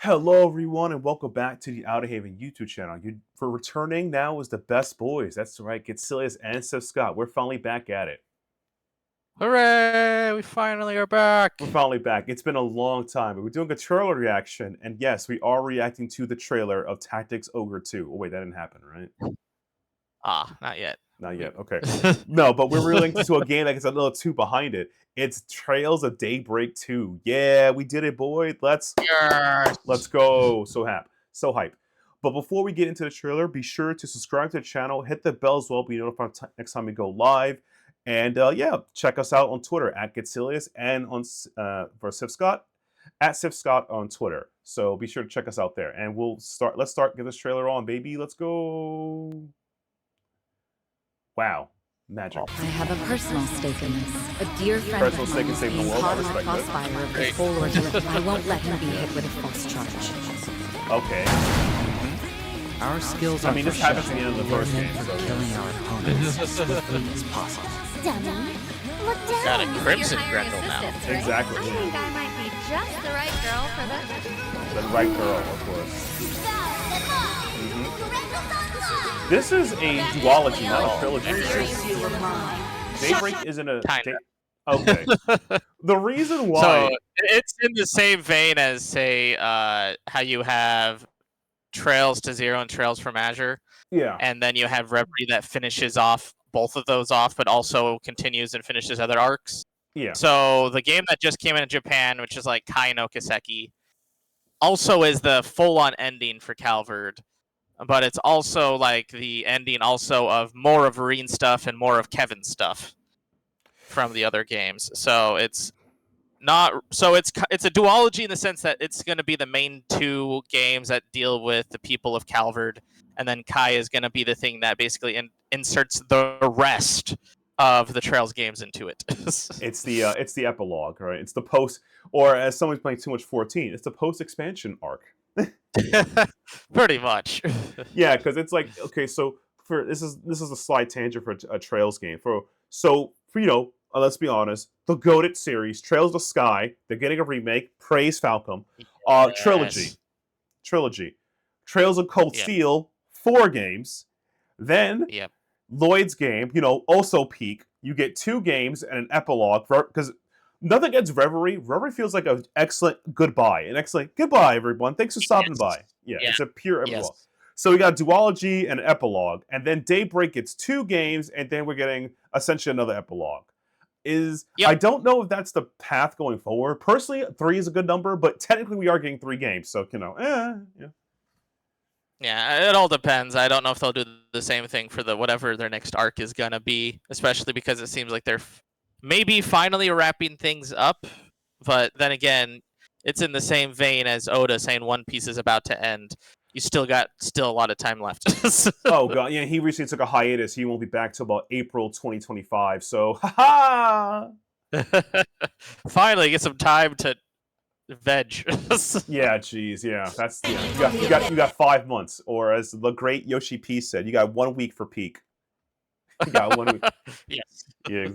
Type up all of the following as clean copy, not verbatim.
Hello, everyone, and welcome back to the Outerhaven YouTube channel. For returning now is the best boys. That's right, Getselious and Sithscott. We're finally back at it. Hooray! We finally are back. We're finally back. It's been a long time, but we're doing a trailer reaction, and yes, we are reacting to the trailer of Tactics Ogre 2. Oh wait, that didn't happen, right? Not yet. Not yet. Okay. No, but we're reacting to a game that gets a little two behind it. It's Trails of Daybreak 2. Yeah, we did it, boy. Let's go. So hype. But before we get into the trailer, be sure to subscribe to the channel, hit the bell as well, be notified next time we go live. And yeah, check us out on Twitter at Getselious and on for Sithscott at Sithscott on Twitter. So be sure to check us out there. And let's get this trailer on, baby. Let's go. Wow. Magic. I have a personal stake in this. A dear friend Personal of stake mine in is saving the being world. I caught in the respect that. crossfire of this whole ordeal. I won't let him be hit with a false charge. Okay. Our skills I mean, this happens at the end of the first game, for so killing our opponents as swiftly as possible. Dummy. Look down. Got a You're crimson hiring grendel now. assistants, right? Exactly, I yeah. think I might be just the right girl for the... The right girl, of course. This is a duology, not a trilogy. Daybreak isn't a... Kinda. Okay. The reason why... So it's in the same vein as, say, how you have Trails to Zero and Trails from Azure, Yeah. and then you have Reverie that finishes off both of those off, but also continues and finishes other arcs. Yeah. So the game that just came in Japan, which is like Kai no Kiseki, also is the full-on ending for Calvard. But it's also like the ending also of more of Vereen stuff and more of Kevin's stuff from the other games. So it's not it's a duology in the sense that it's going to be the main two games that deal with the people of Calvard, and then Kai is going to be the thing that basically inserts the rest of the Trails games into it. It's the epilogue, right? It's the post, or as someone's playing too much 14, it's the post-expansion arc. Pretty much. Yeah, because it's like, okay, so for this is a slight tangent for a Trails game. Let's be honest, the GOATed series, Trails of the Sky, they're getting a remake. Praise Falcom. Yes. Trilogy. Trails of Cold Yep. Steel, 4 games. Then Yep. Lloyd's game, also peak. You get 2 games and an epilogue because nothing against Reverie. Reverie feels like an excellent goodbye. An excellent goodbye, everyone. Thanks for stopping by. Yeah, it's a pure epilogue. Yes. So we got duology and an epilogue, and then Daybreak gets 2 games, and then we're getting essentially another epilogue. I don't know if that's the path going forward. Personally, 3 is a good number, but technically we are getting 3 games, so yeah. Yeah, it all depends. I don't know if they'll do the same thing for whatever their next arc is gonna be, especially because it seems like they're maybe finally wrapping things up. But then again, it's in the same vein as Oda saying One Piece is about to end. You still got a lot of time left. Oh god, yeah, he recently took a hiatus. He won't be back till about April 2025. So, haha. Finally, get some time to veg. Yeah, geez, yeah. That's you got 5 months, or as the great Yoshi P said, you got 1 week for peak. You got 1 week. Yes. Yeah.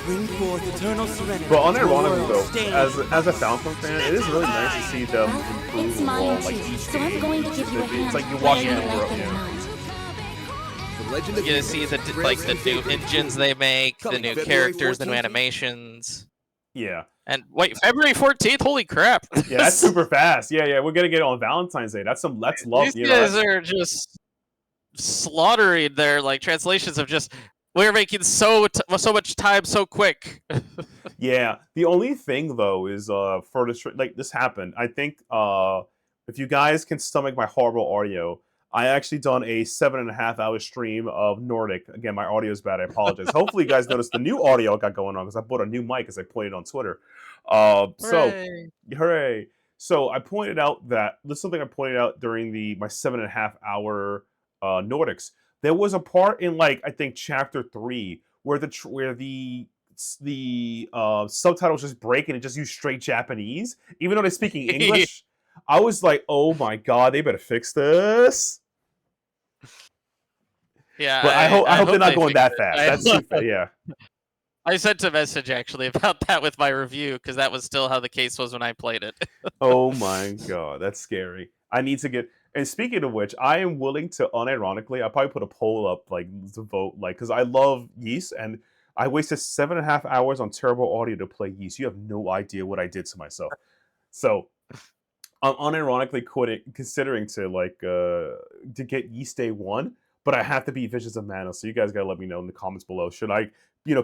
Bring forth eternal serenity. But unironically though, as a Falcon fan, it is really nice to see them improve It's overall. mine Like too, each so I'm game. going to give you a hand. It's like you're watching and them let grow. them Yeah. know. The legend You of get to see the new engines they make, the Coming new February characters, the new 14th. animations. Yeah. And wait, February 14th? Holy crap! Yeah, that's super fast. Yeah. We're gonna get it on Valentine's Day. That's love. These guys are just slaughtering their translations of just we're making so much time so quick. Yeah. The only thing though is for this this happened. I think if you guys can stomach my horrible audio, I actually done a 7.5 hour stream of Nordic. Again, my audio is bad. I apologize. Hopefully, you guys noticed the new audio I got going on because I bought a new mic, as I pointed on Twitter. Hooray! So I pointed out that this is something I pointed out during my 7.5 hour Nordics. There was a part in I think chapter 3 where the subtitles just break and it just use straight Japanese, even though they're speaking English. I was like, oh my god, they better fix this. Yeah, But I hope they're not going that fix it. fast. That's too fast. Yeah. I sent a message actually about that with my review because that was still how the case was when I played it. Oh my god, that's scary. I need to get. And speaking of which, I am willing to unironically. I probably put a poll up like to vote, like because I love Yeast and I wasted 7.5 hours on terrible audio to play Yeast. You have no idea what I did to myself. So I'm unironically considering to to get Yeast Day 1, but I have to beat Visions of Mana. So you guys gotta let me know in the comments below. Should I,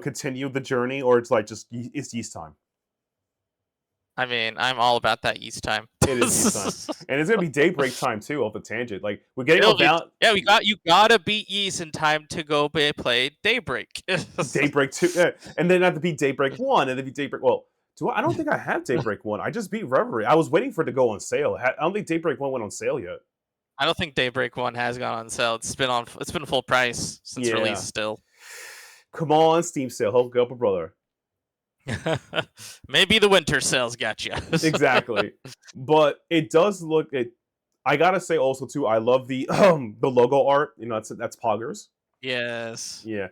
continue the journey, or it's like just it's Yeast time? I mean, I'm all about that Yeast time. It is Yeast time, and it's gonna be Daybreak time too. Off the tangent, like we're getting Yeah, you gotta beat Yeast in time to go play Daybreak. Daybreak 2, and then have to beat Daybreak 1, and then beat Daybreak. Well, I don't think I have Daybreak 1. I just beat Reverie. I was waiting for it to go on sale. I don't think Daybreak 1 went on sale yet. I don't think Daybreak 1 has gone on sale. It's been full price since release still. Come on, Steam sale. Help a brother. Maybe the winter sales got you. Exactly. But it does look I gotta say also too, I love the logo art. That's Poggers. Yes. Yeah.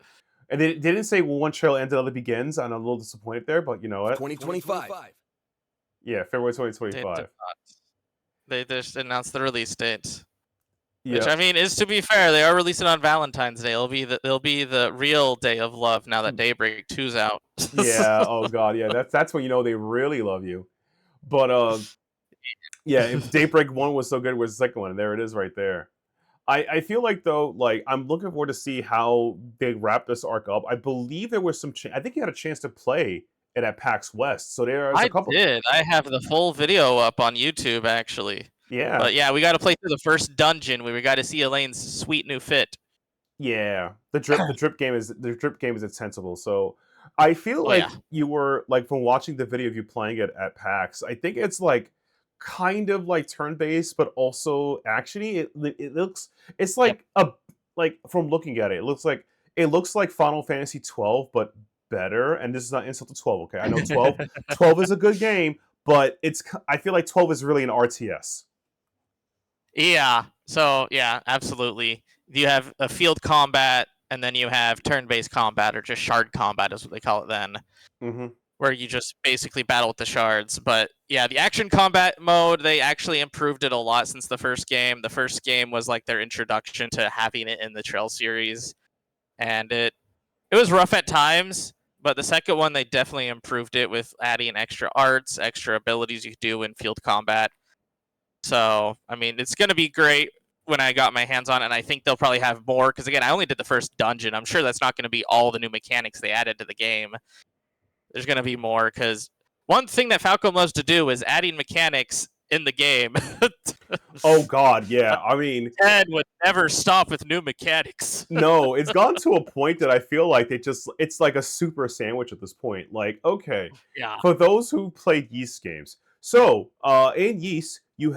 And they didn't say one trail ends, another begins. I'm a little disappointed there, but you know what? 2025. Yeah, February 2025. They just announced the release date. Yeah. Which I mean is, to be fair, they are releasing on Valentine's Day. It'll be the real day of love now that Daybreak 2's out. Yeah. Oh god. Yeah. That's when they really love you. But yeah, if Daybreak 1 was so good, where's the second one? And there it is, right there. I feel like though, like I'm looking forward to see how they wrap this arc up. I believe there was some. I think you had a chance to play it at PAX West. So there's a couple. I did. I have the full video up on YouTube actually. Yeah. But yeah, we got to play through the first dungeon where we got to see Elaine's sweet new fit. Yeah, the drip game is insensible. So I feel like you were like from watching the video of you playing it at PAX. I think it's like kind of like turn-based, but also actiony. It looks from looking at it, it looks like Final Fantasy 12, but better. And this is not insult to 12. Okay, I know 12 is a good game, but I feel like 12 is really an RTS. Yeah. So yeah, absolutely. You have a field combat, and then you have turn-based combat, or just shard combat is what they call it then. Mm-hmm. Where you just basically battle with the shards. But yeah, the action combat mode, they actually improved it a lot since the first game. The first game was like their introduction to having it in the Trail series. And it was rough at times, but the second one, they definitely improved it with adding extra arts, extra abilities you do in field combat. So, I mean, it's going to be great when I got my hands on it, and I think they'll probably have more, because again, I only did the first dungeon. I'm sure that's not going to be all the new mechanics they added to the game. There's going to be more, because one thing that Falcom loves to do is adding mechanics in the game. Oh god, yeah. I mean, Ted would never stop with new mechanics. No, it's gone to a point that I feel like it's like a super sandwich at this point. Like, okay, Yeah. for those who played Yeast games, so in Yeast you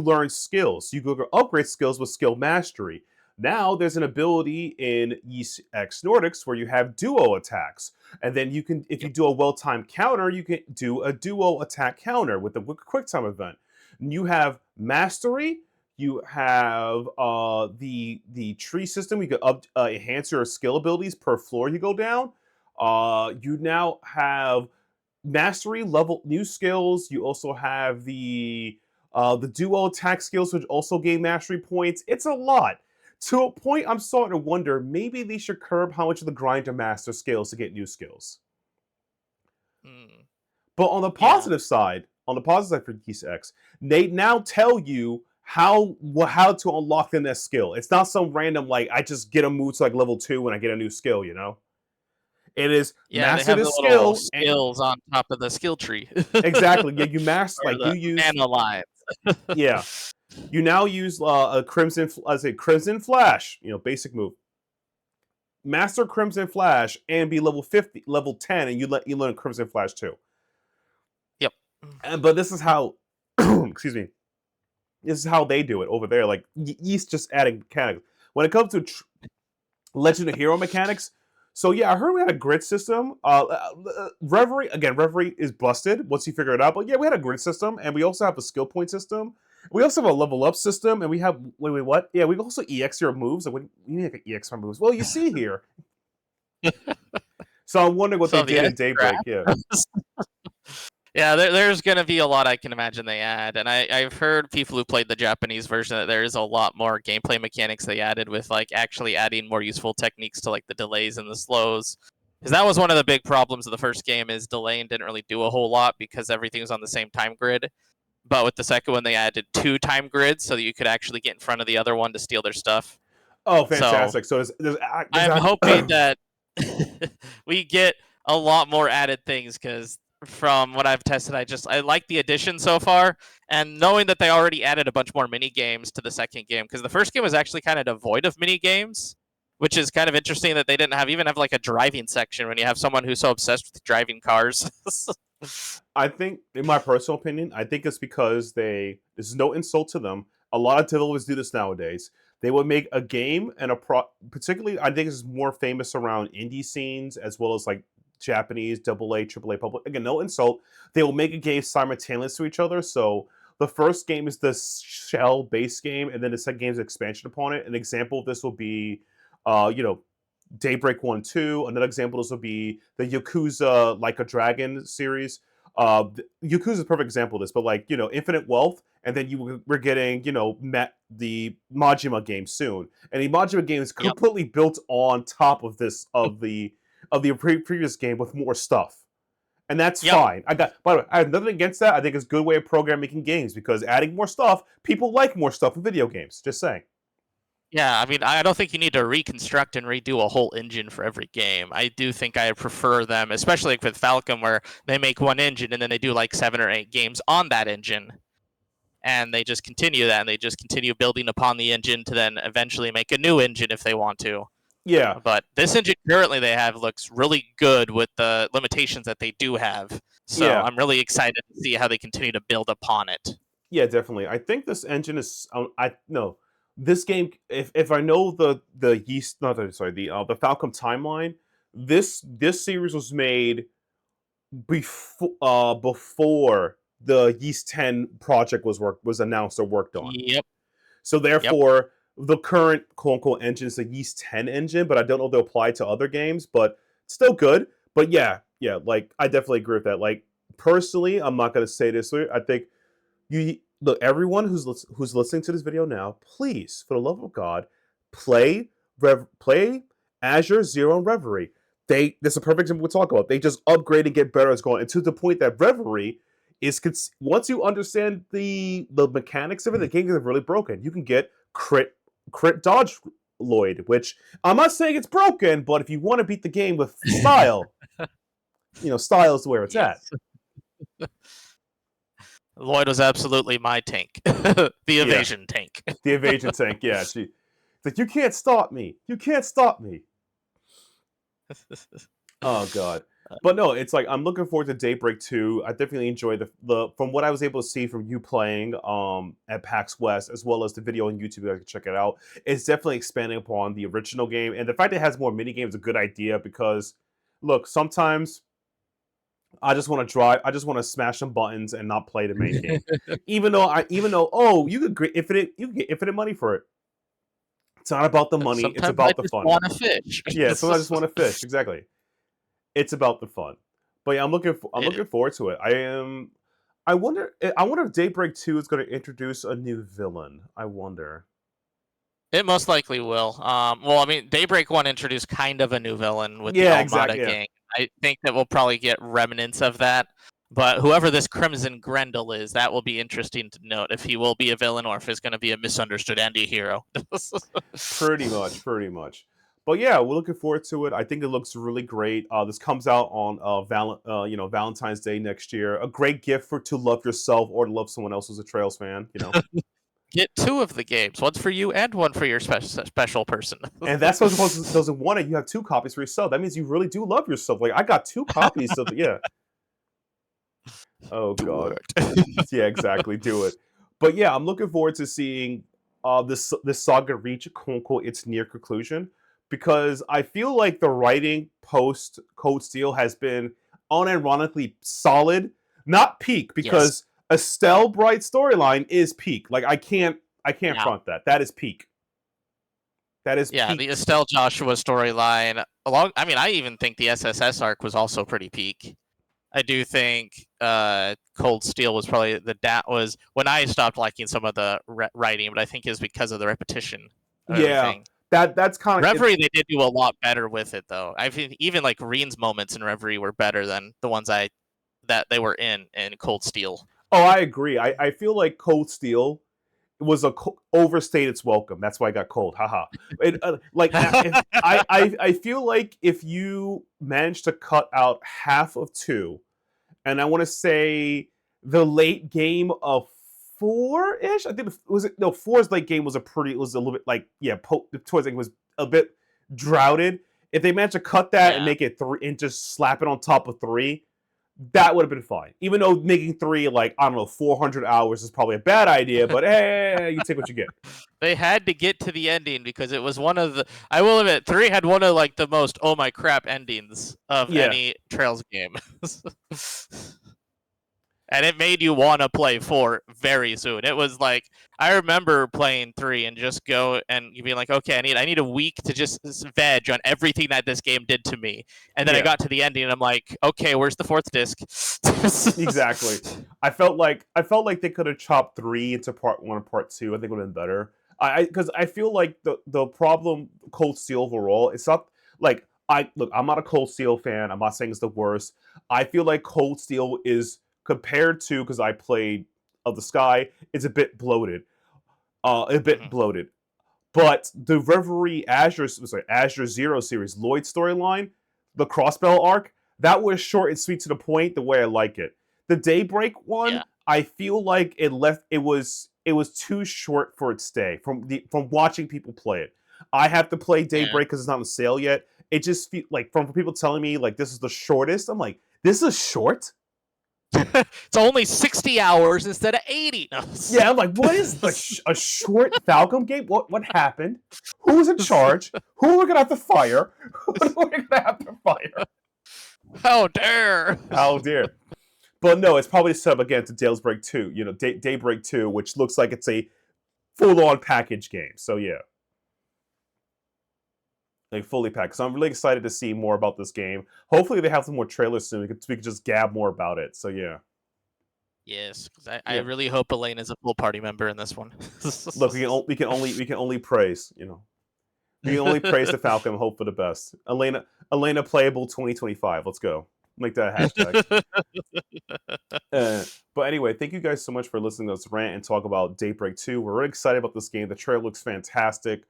learn skills. You go upgrade skills with skill mastery. Now there's an ability in Yeast X Nordics where you have duo attacks. And then you can, if you do a well-timed counter, you can do a duo attack counter with the quick time event. You have mastery. You have the tree system. You can enhance your skill abilities per floor you go down. You now have mastery level new skills. You also have the duo attack skills, which also gain mastery points. It's a lot. To a point, I'm starting to wonder, maybe they should curb how much of the grind to master skills to get new skills. But on the positive side, for Yeast X, they now tell you how to unlock the next skill. It's not some random, like, I just get a move to like level 2 when I get a new skill, you know? It is master the skills on top of the skill tree. Exactly. Yeah, you master, like, you use... Analyze. Yeah. You now use a Crimson Flash, basic move. Master Crimson Flash and be level 10, and you learn Crimson Flash too. Yep. But this is how, excuse me, this is how they do it over there. Like, Yeast just adding mechanics. When it comes to Legend of Hero mechanics, so yeah, I heard we had a grid system. Reverie is busted once you figure it out. But yeah, we had a grid system, and we also have a skill point system. We also have a level up system, and we have what? Yeah, we also EX your moves. Like, we need to EX my moves. Well, you see here. So I'm wondering what So they the did in Daybreak. Yeah. Yeah, there's going to be a lot I can imagine they add. And I've heard people who played the Japanese version that there is a lot more gameplay mechanics they added with like actually adding more useful techniques to like the delays and the slows. Because that was one of the big problems of the first game is delaying didn't really do a whole lot because everything was on the same time grid. But with the second one, they added 2 time grids so that you could actually get in front of the other one to steal their stuff. Oh, So fantastic! So I'm hoping that we get a lot more added things because from what I've tested, I like the addition so far, and knowing that they already added a bunch more mini games to the second game because the first game was actually kind of devoid of mini games, which is kind of interesting that they didn't even have like a driving section when you have someone who's so obsessed with driving cars. I think, in my personal opinion, I think it's because this is no insult to them. A lot of developers do this nowadays. They would make a game and particularly, I think it's more famous around indie scenes as well as like Japanese AA, AAA public. Again, no insult. They will make a game simultaneous to each other. So the first game is the shell base game, and then the second game is expansion upon it. An example of this will be, Daybreak 1, 2. Another example of this will be the Yakuza Like a Dragon series. Yakuza is a perfect example of this, but like, Infinite Wealth, and then we're getting, the Majima game soon. And the Majima game is completely built on top of this, of the previous game with more stuff. And that's fine. By the way, I have nothing against that. I think it's a good way of programming making games because adding more stuff, people like more stuff in video games. Just saying. Yeah, I mean, I don't think you need to reconstruct and redo a whole engine for every game. I do think I prefer them, especially like with Falcom, where they make one engine and then they do like 7 or 8 games on that engine. And they just continue that, and they just continue building upon the engine to then eventually make a new engine if they want to. Yeah. But this engine currently they have looks really good with the limitations that they do have. So I'm really excited to see how they continue to build upon it. Yeah, definitely. I think this engine is. This game. If I know the Falcom timeline, this series was made before the Yeast 10 project was announced or worked on. Yep. So therefore, the current quote-unquote engine is the Yeast 10 engine, but I don't know if they'll apply to other games, but still good. But yeah, like, I definitely agree with that. Like, personally, I'm not going to say this. I think look, everyone who's listening to this video now, please, for the love of God, play Azure, Zero, and Reverie. That's a perfect example we'll talk about. They just upgrade and get better as going, and to the point that Reverie is, once you understand the mechanics of it, the game is really broken. You can get crit dodge Lloyd, which I'm not saying it's broken, but if you want to beat the game with style, style is where it's at. Lloyd was absolutely my tank. The evasion tank. The evasion tank, yeah. It's like, you can't stop me. You can't stop me. Oh, God. But no, it's like, I'm looking forward to Daybreak 2. I definitely enjoy the from what I was able to see from you playing at PAX West, as well as the video on YouTube, you guys can check it out. It's definitely expanding upon the original game. And the fact that it has more minigames is a good idea because, look, sometimes I just want to drive. I just want to smash some buttons and not play the main game. even though you could get infinite money for it. It's not about the money. Sometimes it's about I the fun. Want to fish? Yeah, sometimes I just want to fish. Exactly. It's about the fun. But yeah, I'm looking forward to it. I wonder if Daybreak 2 is going to introduce a new villain. I wonder. It most likely will. Well, I mean, Daybreak 1 introduced kind of a new villain with the Almada gang. I think that we'll probably get remnants of that. But whoever this Crimson Grendel is, that will be interesting to note if he will be a villain or if he's going to be a misunderstood anti-hero. Pretty much. But yeah, we're looking forward to it. I think it looks really great. This comes out on Valentine's Day next year. A great gift to love yourself or to love someone else who's a Trails fan. Get 2 of the games, one for you and one for your special person. And that's what doesn't want it. You have 2 copies for yourself. That means you really do love yourself. Like, I got 2 copies of yeah. Oh God. Yeah, exactly. Do it. But yeah, I'm looking forward to seeing this saga reach quote unquote its near conclusion, because I feel like the writing post Code Steel has been unironically solid, not peak, because Estelle Bright's storyline is peak. Like, I can't front that. That is peak. That is Yeah, peak. the Estelle Joshua storyline. I even think the SSS arc was also pretty peak. I do think Cold Steel was probably was when I stopped liking some of the writing, but I think is because of the repetition of everything. That's kind of Reverie. They did do a lot better with it, though. I think even like Reen's moments in Reverie were better than the ones that they were in Cold Steel. Oh, I agree. I feel like Cold Steel was overstayed its welcome. That's why I got cold. Haha. I feel like if you managed to cut out half of 2, and I want to say the late game of 4-ish. I think four's late game was a little bit like towards the end was a bit droughted. If they managed to cut that and make it 3 and just slap it on top of 3, that would have been fine. Even though making 3 like, I don't know, 400 hours is probably a bad idea, but hey, you take what you get. They had to get to the ending because it was one of the. I will admit, 3 had one of like the most oh my crap endings of any Trails game. And it made you want to play 4 very soon. It was like, I remember playing 3 and just go and you being like, okay, I need a week to just veg on everything that this game did to me. And then I got to the ending and I'm like, okay, where's the 4th disc? Exactly. I felt like they could have chopped 3 into part 1 and part 2. I think it would have been better. Because I feel like the problem Cold Steel overall, it's not like I'm not a Cold Steel fan. I'm not saying it's the worst. I feel like Cold Steel is compared to, because I played Of the Sky, it's a bit bloated. Bloated. But the Reverie Azure Zero series, Lloyd storyline, the Crossbell arc, that was short and sweet to the point the way I like it. The Daybreak one, I feel like it was too short for its stay from watching people play it. I have to play Daybreak because it's not on sale yet. It just feels like from people telling me like this is the shortest. I'm like, this is short? It's only 60 hours instead of 80. No. Yeah, I'm like, what is a short Falcom game? What happened? Who's in charge? Who are we gonna have to fire? How dare! How dare! But no, it's probably set up again to Daybreak 2. Daybreak 2, which looks like it's a full-on package game. So yeah, like fully packed. So I'm really excited to see more about this game. Hopefully they have some more trailers soon. We can just gab more about it. So yeah. Yes, because I really hope Elaine is a full party member in this one. Look, we can only praise. We can only praise the Falcon and hope for the best. Elena playable 2025. Let's go. Make that a hashtag. But anyway, thank you guys so much for listening to us rant and talk about Daybreak 2. We're really excited about this game. The trailer looks fantastic.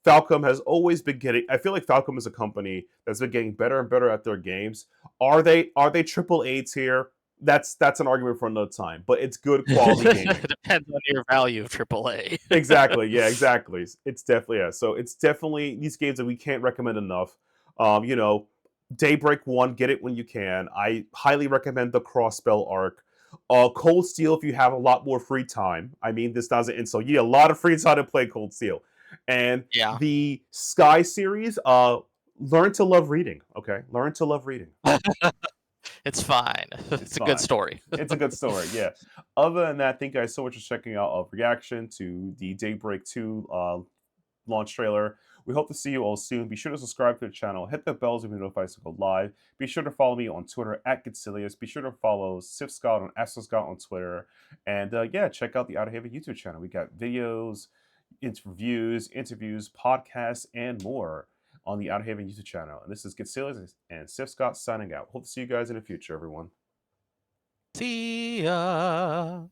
Falcom has always been getting. I feel like Falcom is a company that's been getting better and better at their games. Are they AAA tier? That's an argument for another time. But it's good quality gaming. It depends on your value of AAA. Exactly. Yeah. Exactly. It's definitely So it's definitely these games that we can't recommend enough. Daybreak 1, get it when you can. I highly recommend the Crossbell arc. Cold Steel, if you have a lot more free time. I mean, this doesn't insult. You need a lot of free time to play Cold Steel. And the Sky series, learn to love reading. Okay, learn to love reading. It's fine. It's a good story. It's a good story. Yeah. Other than that, thank you guys so much for checking out a reaction to the Daybreak 2 launch trailer. We hope to see you all soon. Be sure to subscribe to the channel. Hit the bells if you notified to go live. Be sure to follow me on Twitter at Getselious. Be sure to follow Sithscott on Sithscott on Twitter. And check out the Outerhaven YouTube channel. We got videos, interviews, podcasts, and more on the Outerhaven YouTube channel. And this is Getselious and Sithscott signing out. Hope to see you guys in the future, everyone. See ya.